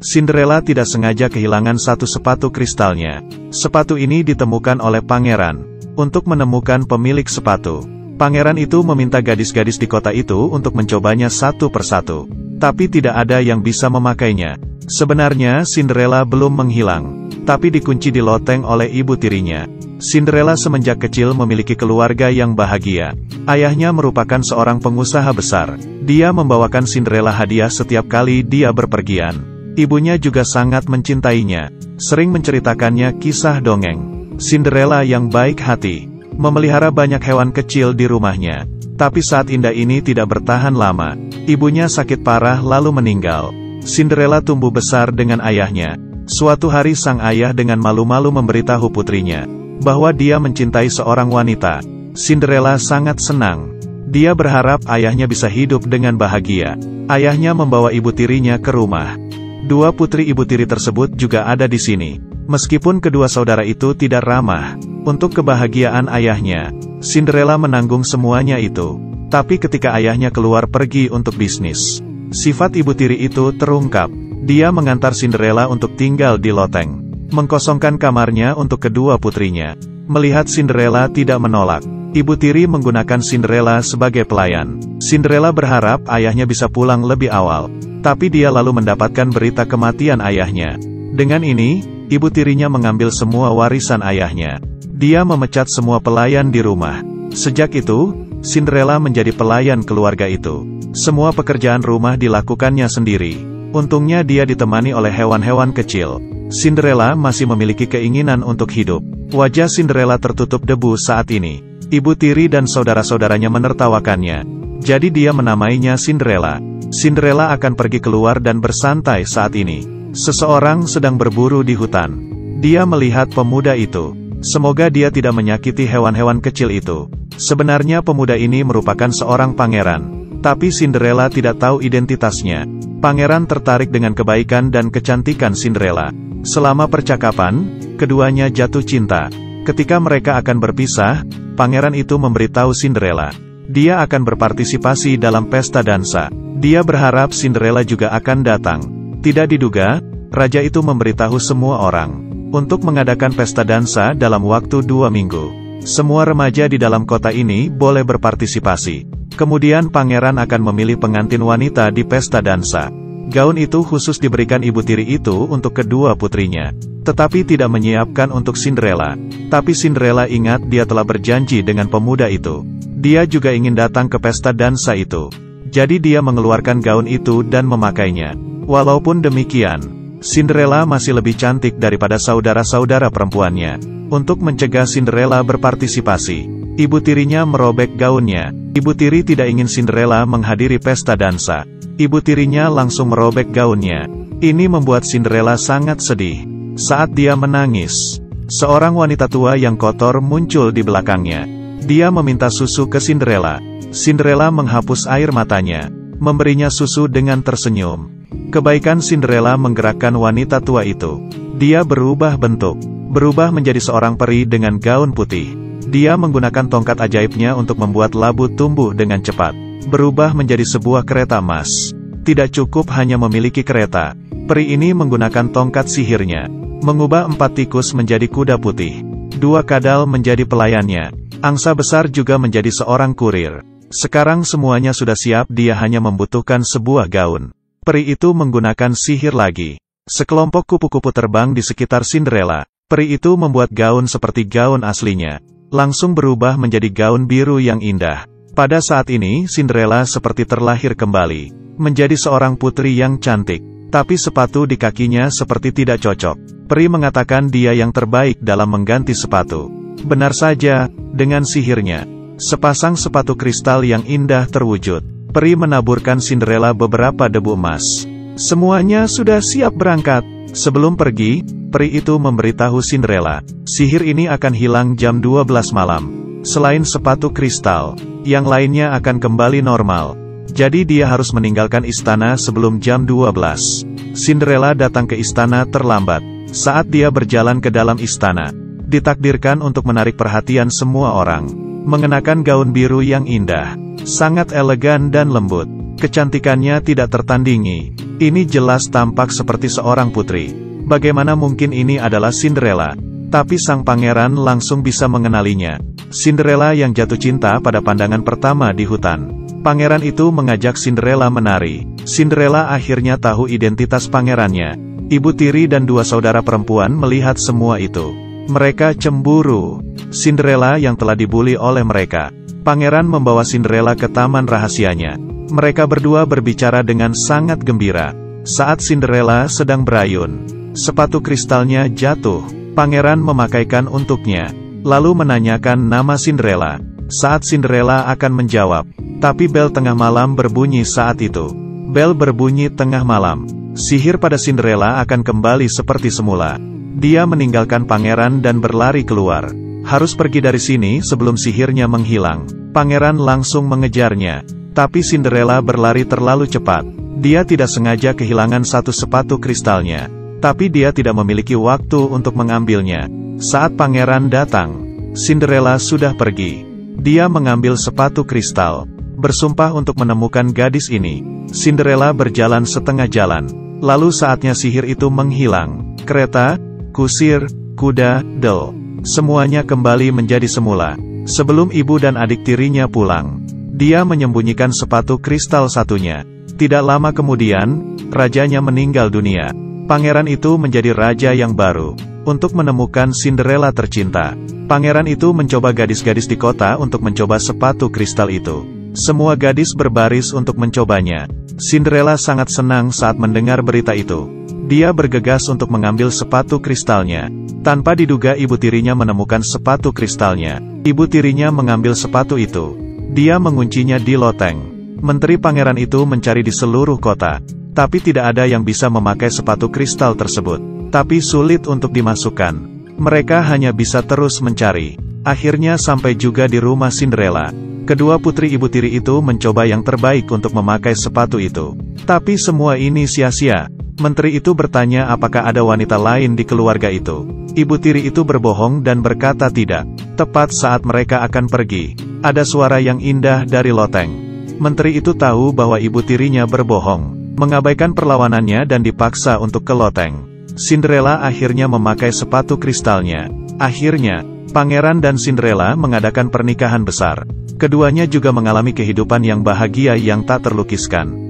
Cinderella tidak sengaja kehilangan satu sepatu kristalnya. Sepatu ini ditemukan oleh pangeran. Untuk menemukan pemilik sepatu, pangeran itu meminta gadis-gadis di kota itu untuk mencobanya satu persatu. Tapi tidak ada yang bisa memakainya. Sebenarnya Cinderella belum menghilang, tapi dikunci di loteng oleh ibu tirinya. Cinderella semenjak kecil memiliki keluarga yang bahagia. Ayahnya merupakan seorang pengusaha besar. Dia membawakan Cinderella hadiah setiap kali dia berpergian. Ibunya juga sangat mencintainya, sering menceritakannya kisah dongeng. Cinderella yang baik hati, memelihara banyak hewan kecil di rumahnya. Tapi saat indah ini tidak bertahan lama. Ibunya sakit parah lalu meninggal. Cinderella tumbuh besar dengan ayahnya. Suatu hari sang ayah dengan malu-malu memberitahu putrinya bahwa dia mencintai seorang wanita. Cinderella sangat senang. Dia berharap ayahnya bisa hidup dengan bahagia. Ayahnya membawa ibu tirinya ke rumah. Dua putri ibu tiri tersebut juga ada di sini. Meskipun kedua saudara itu tidak ramah, untuk kebahagiaan ayahnya, Cinderella menanggung semuanya itu. Tapi ketika ayahnya keluar pergi untuk bisnis, sifat ibu tiri itu terungkap. Dia mengantar Cinderella untuk tinggal di loteng, mengkosongkan kamarnya untuk kedua putrinya. Melihat Cinderella tidak menolak, ibu tiri menggunakan Cinderella sebagai pelayan. Cinderella berharap ayahnya bisa pulang lebih awal, tapi dia lalu mendapatkan berita kematian ayahnya. Dengan ini, ibu tirinya mengambil semua warisan ayahnya. Dia memecat semua pelayan di rumah. Sejak itu, Cinderella menjadi pelayan keluarga itu. Semua pekerjaan rumah dilakukannya sendiri. Untungnya dia ditemani oleh hewan-hewan kecil. Cinderella masih memiliki keinginan untuk hidup. Wajah Cinderella tertutup debu saat ini. Ibu tiri dan saudara-saudaranya menertawakannya. Jadi dia menamainya Cinderella. Cinderella akan pergi keluar dan bersantai saat ini. Seseorang sedang berburu di hutan. Dia melihat pemuda itu. Semoga dia tidak menyakiti hewan-hewan kecil itu. Sebenarnya pemuda ini merupakan seorang pangeran, tapi Cinderella tidak tahu identitasnya. Pangeran tertarik dengan kebaikan dan kecantikan Cinderella. Selama percakapan, keduanya jatuh cinta. Ketika mereka akan berpisah, pangeran itu memberitahu Cinderella dia akan berpartisipasi dalam pesta dansa. Dia berharap Cinderella juga akan datang. Tidak diduga, raja itu memberitahu semua orang untuk mengadakan pesta dansa dalam waktu 2 minggu. Semua remaja di dalam kota ini boleh berpartisipasi. Kemudian pangeran akan memilih pengantin wanita di pesta dansa. Gaun itu khusus diberikan ibu tiri itu untuk kedua putrinya, tetapi tidak menyiapkan untuk Cinderella. Tapi Cinderella ingat dia telah berjanji dengan pemuda itu. Dia juga ingin datang ke pesta dansa itu. Jadi dia mengeluarkan gaun itu dan memakainya. Walaupun demikian, Cinderella masih lebih cantik daripada saudara-saudara perempuannya. Untuk mencegah Cinderella berpartisipasi, ibu tirinya merobek gaunnya. Ibu tiri tidak ingin Cinderella menghadiri pesta dansa. Ibu tirinya langsung merobek gaunnya. Ini membuat Cinderella sangat sedih. Saat dia menangis, seorang wanita tua yang kotor muncul di belakangnya. Dia meminta susu ke Cinderella. Cinderella menghapus air matanya, memberinya susu dengan tersenyum. Kebaikan Cinderella menggerakkan wanita tua itu. Dia berubah bentuk, berubah menjadi seorang peri dengan gaun putih. Dia menggunakan tongkat ajaibnya untuk membuat labu tumbuh dengan cepat, berubah menjadi sebuah kereta emas. Tidak cukup hanya memiliki kereta, peri ini menggunakan tongkat sihirnya, mengubah 4 tikus menjadi kuda putih, 2 kadal menjadi pelayannya, angsa besar juga menjadi seorang kurir. Sekarang semuanya sudah siap, dia hanya membutuhkan sebuah gaun. Peri itu menggunakan sihir lagi. Sekelompok kupu-kupu terbang di sekitar Cinderella. Peri itu membuat gaun seperti gaun aslinya, langsung berubah menjadi gaun biru yang indah. Pada saat ini Cinderella seperti terlahir kembali, menjadi seorang putri yang cantik. Tapi sepatu di kakinya seperti tidak cocok. Peri mengatakan dia yang terbaik dalam mengganti sepatu. Benar saja, dengan sihirnya, sepasang sepatu kristal yang indah terwujud. Peri menaburkan Cinderella beberapa debu emas. Semuanya sudah siap berangkat. Sebelum pergi, peri itu memberitahu Cinderella, sihir ini akan hilang jam 12 malam. Selain sepatu kristal, yang lainnya akan kembali normal. Jadi dia harus meninggalkan istana sebelum jam 12. Cinderella datang ke istana terlambat. Saat dia berjalan ke dalam istana, ditakdirkan untuk menarik perhatian semua orang. Mengenakan gaun biru yang indah, sangat elegan dan lembut. Kecantikannya tidak tertandingi. Ini jelas tampak seperti seorang putri. Bagaimana mungkin ini adalah Cinderella? Tapi sang pangeran langsung bisa mengenalinya. Cinderella yang jatuh cinta pada pandangan pertama di hutan. Pangeran itu mengajak Cinderella menari. Cinderella akhirnya tahu identitas pangerannya. Ibu tiri dan dua saudara perempuan melihat semua itu. Mereka cemburu. Cinderella yang telah dibuli oleh mereka. Pangeran membawa Cinderella ke taman rahasianya. Mereka berdua berbicara dengan sangat gembira. Saat Cinderella sedang berayun, sepatu kristalnya jatuh. Pangeran memakaikan untuknya, lalu menanyakan nama Cinderella. Saat Cinderella akan menjawab, tapi bel tengah malam berbunyi saat itu. Bel berbunyi tengah malam. Sihir pada Cinderella akan kembali seperti semula. Dia meninggalkan pangeran dan berlari keluar. Harus pergi dari sini sebelum sihirnya menghilang. Pangeran langsung mengejarnya. Tapi Cinderella berlari terlalu cepat. Dia tidak sengaja kehilangan satu sepatu kristalnya. Tapi dia tidak memiliki waktu untuk mengambilnya. Saat pangeran datang, Cinderella sudah pergi. Dia mengambil sepatu kristal, bersumpah untuk menemukan gadis ini. Cinderella berjalan setengah jalan. Lalu saatnya sihir itu menghilang. Kereta, kusir, kuda, del, semuanya kembali menjadi semula. Sebelum ibu dan adik tirinya pulang, dia menyembunyikan sepatu kristal satunya. Tidak lama kemudian, rajanya meninggal dunia. Pangeran itu menjadi raja yang baru. Untuk menemukan Cinderella tercinta, pangeran itu mencoba gadis-gadis di kota untuk mencoba sepatu kristal itu. Semua gadis berbaris untuk mencobanya. Cinderella sangat senang saat mendengar berita itu. Dia bergegas untuk mengambil sepatu kristalnya. Tanpa diduga ibu tirinya menemukan sepatu kristalnya. Ibu tirinya mengambil sepatu itu. Dia menguncinya di loteng. Menteri pangeran itu mencari di seluruh kota. Tapi tidak ada yang bisa memakai sepatu kristal tersebut. Tapi sulit untuk dimasukkan. Mereka hanya bisa terus mencari. Akhirnya sampai juga di rumah Cinderella. Kedua putri ibu tiri itu mencoba yang terbaik untuk memakai sepatu itu. Tapi semua ini sia-sia. Menteri itu bertanya apakah ada wanita lain di keluarga itu. Ibu tiri itu berbohong dan berkata tidak. Tepat saat mereka akan pergi, ada suara yang indah dari loteng. Menteri itu tahu bahwa ibu tirinya berbohong, mengabaikan perlawanannya dan dipaksa untuk ke loteng. Cinderella akhirnya memakai sepatu kristalnya. Akhirnya, pangeran dan Cinderella mengadakan pernikahan besar. Keduanya juga mengalami kehidupan yang bahagia yang tak terlukiskan.